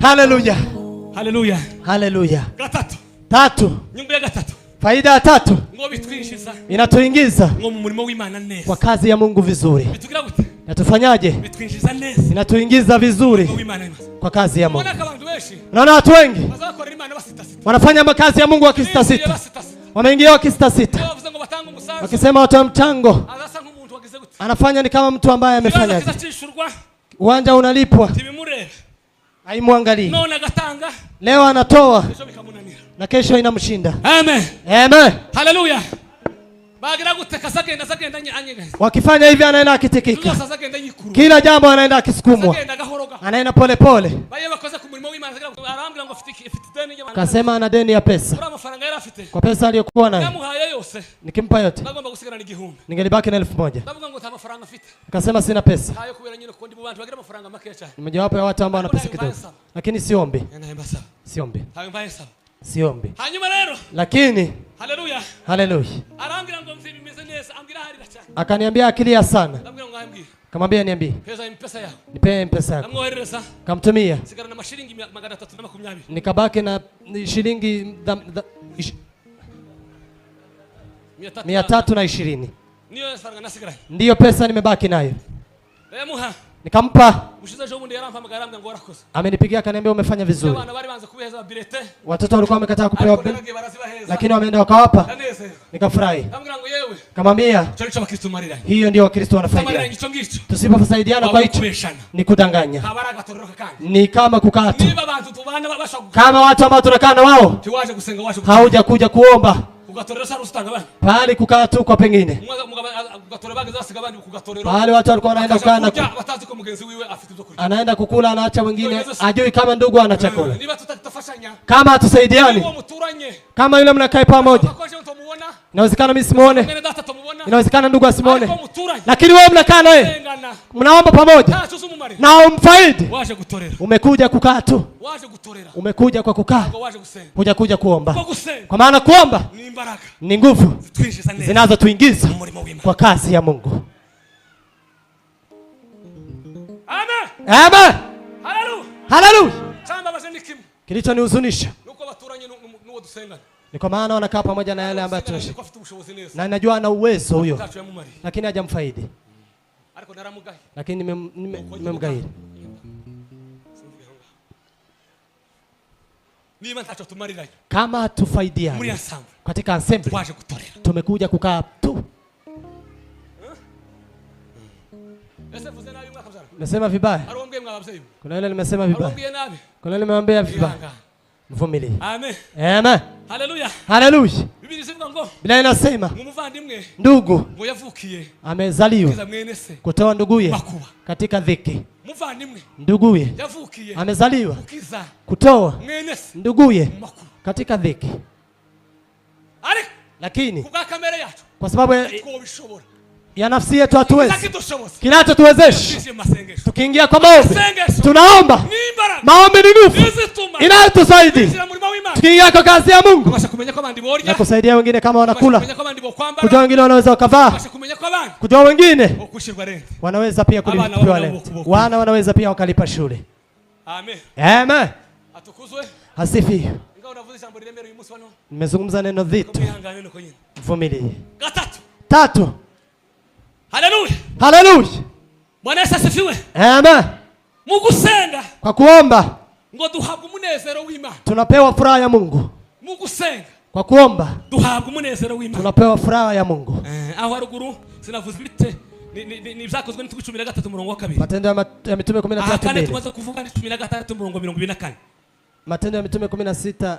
Haleluya. Haleluya. Haleluya. Tatu. Nyumba ya gatatu. Faida ya tatu. Ngo bitwinjiza. Inatuingiza ngo mu murimo w'Imana neza. Kwa kazi ya Mungu vizuri. Bitugira gute? Natufanyaje? Bitwinjiza neza. Inatuingiza vizuri kwa kazi ya Mungu. Naona watu wengi wanafanya makazi ya Mungu wakisitasita. Wameingia wakisitasita, wakisema watu wa mchango. Anafanya ni kama mtu ambaye amefanya. Uwanja unalipwa, haimwangalii. Leo anatoa na kesho inamshinda. Amen. Amen. Haleluya. Wakifanya hivi anaenda akitikika. Kila jambo anaenda akisukumwa. Anaenda pole pole. Kasema ana deni ya pesa. Kwa pesa aliyokuwa nayo, nikimpa yote ningelibaki na 1000. Kasema sina pesa. Mmoja wapo ya watu ambao wana pesa kidogo. Lakini siombi. Siombi. Siombi. Lakini haleluya. Haleluya. Akaniambia akilia sana. Kamwambia niambie. Nipe pesa yako. Kamtumia. Nikabaki na shilingi 320. Ndiyo pesa nimebaki nayo. Nikampa. Amenipigia akaniambia umefanya vizuri. Watoto walikuwa wamekataa kupewa, lakini wameenda wakawapa. Nikafurahi. Kamwambia hiyo ndio Wakristo wanafanya. Tusiposaidiana kwa hicho ni kudanganya. Ni kama kukata. Kama watu ambao tunakaa na wao hauja kuja kuomba, kugatorero sari usitanga bani pahali kukaa tu kwa pengine, kugatorero bageze basiga bandi kugatorero pahali watu walikuwa wanaenda kukana, batazi ko mugenzi wiwe afite ibyo kurya, anaenda kukula, anaacha wengine, ajui kama ndugu ana chakula. niba tutatafashanya, Kama hatusaidiani, kama yule mnakaa pamoja, inawezekana mimi simuone, inawezekana ndugu asimuone, lakini wewe mnakaa naye, mnaomba pamoja na umfaidi, umekuja kukaa tu, umekuja kwa kukaa, kuja kuomba, kwa maana kuomba ni nguvu zinazotuingiza kwa kazi ya Mungu. Amen. Amen. Haleluya. Haleluya. Chamba basenikimu. Kilichonihuzunisha Nuko baturanye nuwo dusengana. ni kwa maana wanakaa pamoja na yale ambayo tunashika, na najua ana uwezo huyo, lakini hajamfaidi, lakini nimemgairi. Kama hatufaidiani katika assembly, tumekuja kukaa tu. Nimesema vibaya? Kuna yule nimesema vibaya? Kuna yule nimeambia vibaya? Mvumilie. Amen. Amen. Haleluya. Haleluya. Biblia inasema ndugu amezaliwa kutoa nduguye katika dhiki. Nduguye amezaliwa kutoa nduguye katika dhiki. Lakini kwa sababu ya nafsi yetu hatuwezi. Kinachotuwezesha tukiingia kwa maombi, tunaomba. Maombi ni nguvu inayotusaidia tukiingia kwa kazi ya Mungu, na kusaidia wengine kama wanakula, kujua wengine wanaweza wakavaa, kujua wengine wanaweza pia kulipiwa rent, wana wanaweza pia wakalipa shule. Amen. Amen. Atukuzwe. Asifiwe. Nimezungumza neno zito. Vumilie. Tatu. Haleluya. Haleluya. Bwana Yesu asifiwe. Amen. Mugusenga, kwa kuomba, ngo duhabwe umunezero w'Imana. Tunapewa furaha ya Mungu. Mugusenga, kwa kuomba, duhabwe umunezero w'Imana. Tunapewa furaha ya Mungu. Aho haruguru sinavuze bite ni byakozwe ni 13 murongo wa 2. Matendo ya Mitume 13. Kandi tumaze kuvuga ni 13 murongo 24. Matendo ya Mitume 16.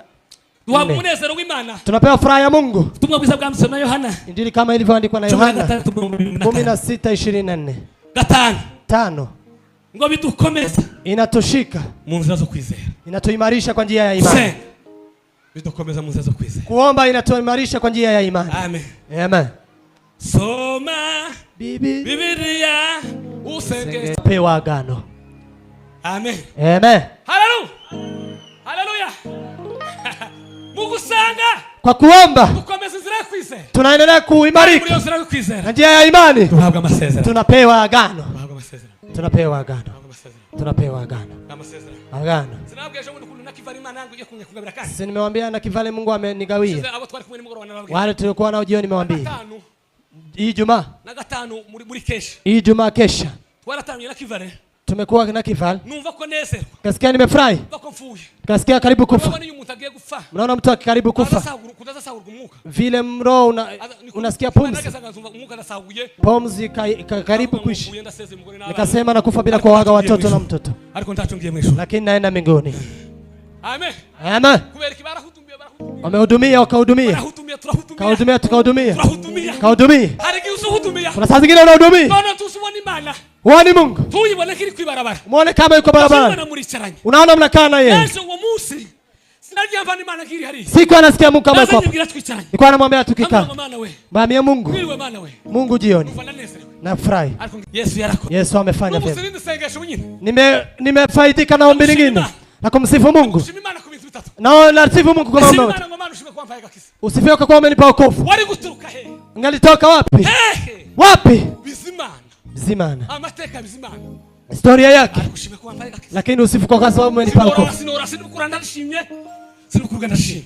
Duhabwe umunezero w'Imana. Tunapewa furaha ya Mungu. Ubutumwa bwiza bwa Msema Yohana. Injili kama ilivyoandikwa na Yohana 16:24. 5. Ngo bidukomeza, inatushika mu nzira zo kwizera, inatuimarisha kwa njia ya imani. Bidukomeza mu nzira zo kwizera. Kuomba inatuimarisha kwa njia ya imani. Amen. Amen. Soma Biblia usenge pewa agano. Amen. Amen. Haleluya. Haleluya. Mugusanga, kwa kuomba dukomeza nzira ya kwizera, tunaendelea kuimarika na njia ya imani. Tunahabwa amasezerano, tunapewa agano, tunapewa agano, tunapewa agano, agano. Sisi nimewambia na kivale Mungu amenigawia. Wale tulikuwa nao jioni nimewambia hii Ijumaa, hii Ijumaa kesha tumekuwa na kivale. Kasikia nimefurahi, kasikia karibu kufa. Mnaona mtu karibu kufa vile mro unasikia pumzi karibu kuishi. Nikasema na kufa bila kuaga watoto na mtoto, lakini naenda mbinguni. Amen. Amen. Wamehudumia, wakahudumia, kahudumia, tukahudumia, kahudumia. Kuna saa zingine unahudumia wani Mungu, muone kama yuko barabara, unaona mnakaa na yeye. Siku anasikia Mungu kama yuko, nilikuwa anamwambia tukikaa, mwambie Mungu, Mungu jioni na furahi. Yesu amefanya vyema. Nimefaidika na ombi lingine na kumsifu Mungu. Na nasifu Mungu kwa mambo yote. Usifiwe kwa kuwa umenipa wokovu. Ngalitoka wapi? Wapi? Bizimana. Historia yake. Lakini usifu kwa sababu umenipa wokovu.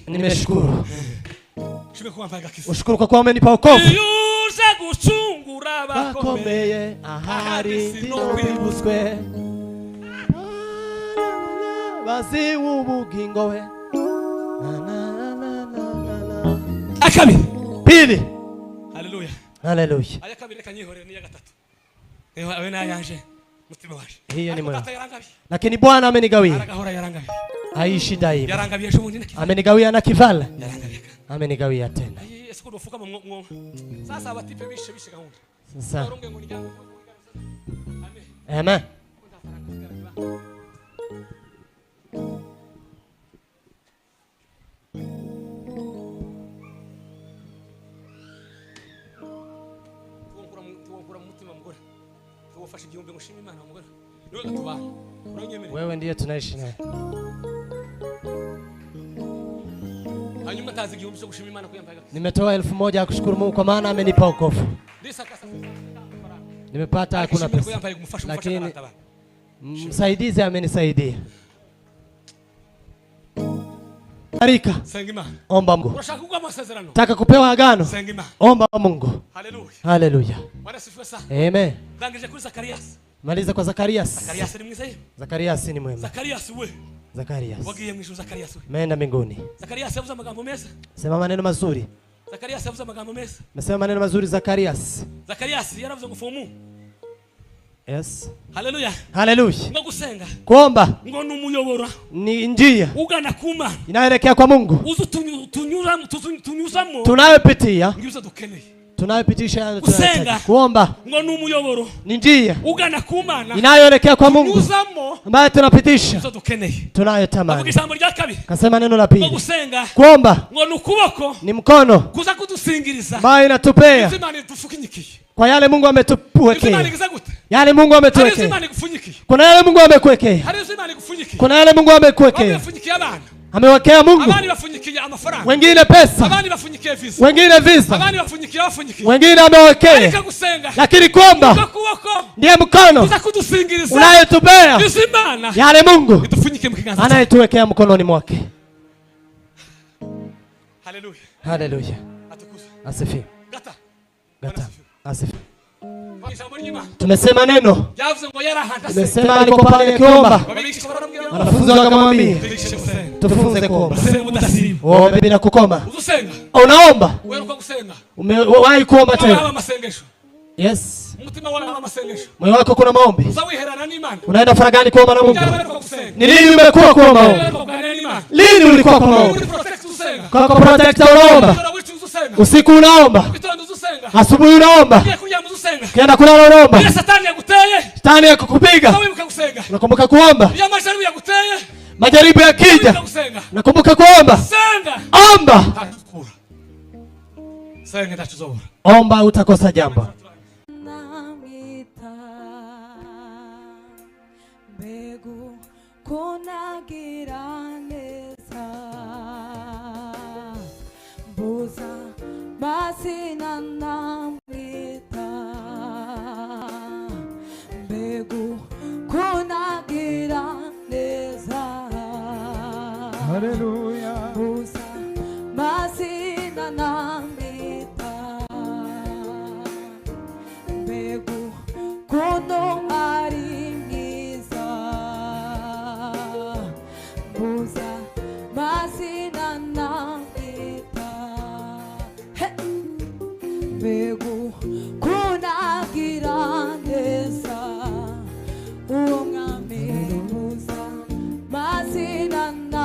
Nimeshukuru. Ushukuru kwa kuwa umenipa wokovu. Bakomeye ahari dinobibuswe. Basi ubugingo we. Akabiri. Pili. Haleluya. Haleluya. Aya kabiri kanyihore ni ya gatatu. Ewe na yanje mutima waje. Hiyo ni moyo. Lakini Bwana amenigawia. Aragahora yarangabi. Aishi daima. Yarangabi yesho mundi. Amenigawia na kivala. Yarangabi. Amenigawia tena. urufuka mu mwo sasa abatipe bishe gahunda Sasa. urunge ngo nijyango Amen. tuwongura mu mutima mugore tuwafashe igihumbi ngo shima Imana mugore niwe gatubaye uranyemere Wewe ndiye tunaishi naye. hanyuma tazi igihumbi cyo gushima Imana kuyambaye Nimetoa 1000 ya kushukuru Mungu kwa maana amenipa wokovu. ndisa kasa Nimepata hakuna pesa. Lakini msaidizi amenisaidia. Barika. Senga Imana. Omba Mungu. Urashaka kugwa amasezerano? Taka kupewa agano. Senga Imana. Omba Mungu. Haleluya. Haleluya. Bwana sifiwe sana. Amen. Ndangije kuri Zakarias. Maliza kwa Zakarias. Zakarias ni mwiza yeye. Zakarias ni mwema. Zakarias we. Zakarias. Wagiye mwisho Zakarias we. Ameenda mbinguni. Zakarias yavuze amagambo meza. Sema maneno mazuri. Zakarias yavuze amagambo meza. Nasema maneno mazuri Zakarias. Zakarias yaravuze ngo fumu. Yes. Haleluya. Haleluya. Ngo gusenga. Kuomba Ngo numuyobora. ni njia Ugana kuma. inayoelekea kwa Mungu. Uzu tunyuzamo. Tunayopitia. Ngizo dukeneye. Tunayopitisha Kusenga. kuomba Ngo numuyoboro. ni njia Ugana kumana. inayoelekea kwa Mungu. Tunyuzamo. Ambayo tunapitisha. Ngizo dukeneye. Tunayotamani. Avuga ijambo rya kabiri. Kasema neno la Ngo pili. gusenga. Kuomba Ngo nukuboko. ni mkono Kuza kudusingiriza. ambayo inatupea Imana itufukinyikiye. kwa yale Mungu Imana ametuwekea. igize gute? Yale Mungu Hari ametuwekea. Imana igufunyikiye. Kuna yale Mungu amekuwekea. Hari Imana igufunyikiye. Kuna yale Mungu amekuwekea. Bafunyikiye abana. Amewekea Mungu. Abandi bafunyikiye amafaranga. Wengine pesa. Abandi bafunyikiye visa. Wengine visa. Abandi bafunyikiye. Wengine amewekea. Arika gusenga. Lakini kuomba Kuboko. ndiye mkono Kuza kudusingiriza. unayetupea Imana. yale Mungu Itufunyike mu kiganza. anayetuwekea mkononi mwake. Haleluya. Haleluya. Atukuzwe. Asifiwe. Gata. Gata. Asifiwe. Ijambo ry'Imana. Tumesema neno. Yavuze ngo yarahandase. Tumesema alikuwa pale akiomba. Wabikisha baramubwira. Wanafunzi wakamwambia tufunze kuomba. Uombe bila kukoma. Uzusenga. Unaomba. Weruka gusenga. Umewahi kuomba Haba tena? amasengesho. Yes. Umutima wawe haba amasengesho. Moyo wako kuna maombi. Uzawiherana n'Imana. Unaenda faragani kuomba na Mungu. Weruka gusenga. Ni lini umekuwa kuomba maombi? Lini ulikuwa kwa maombi? Kwa protector unaomba. Usiku unaomba. Asubuhi unaomba. Kienda kulala unaomba. Shetani yakukupiga. Unakumbuka kuomba. Majaribu yakija. Unakumbuka kuomba. Omba. Omba utakosa jambo. Basi na namita mbegu kunagira neza. Haleluya. Busa basi na namita mbegu kuno ari mwiza. Busa basi na namita mbegu kunagira neza. Uwo mwami buza mazina na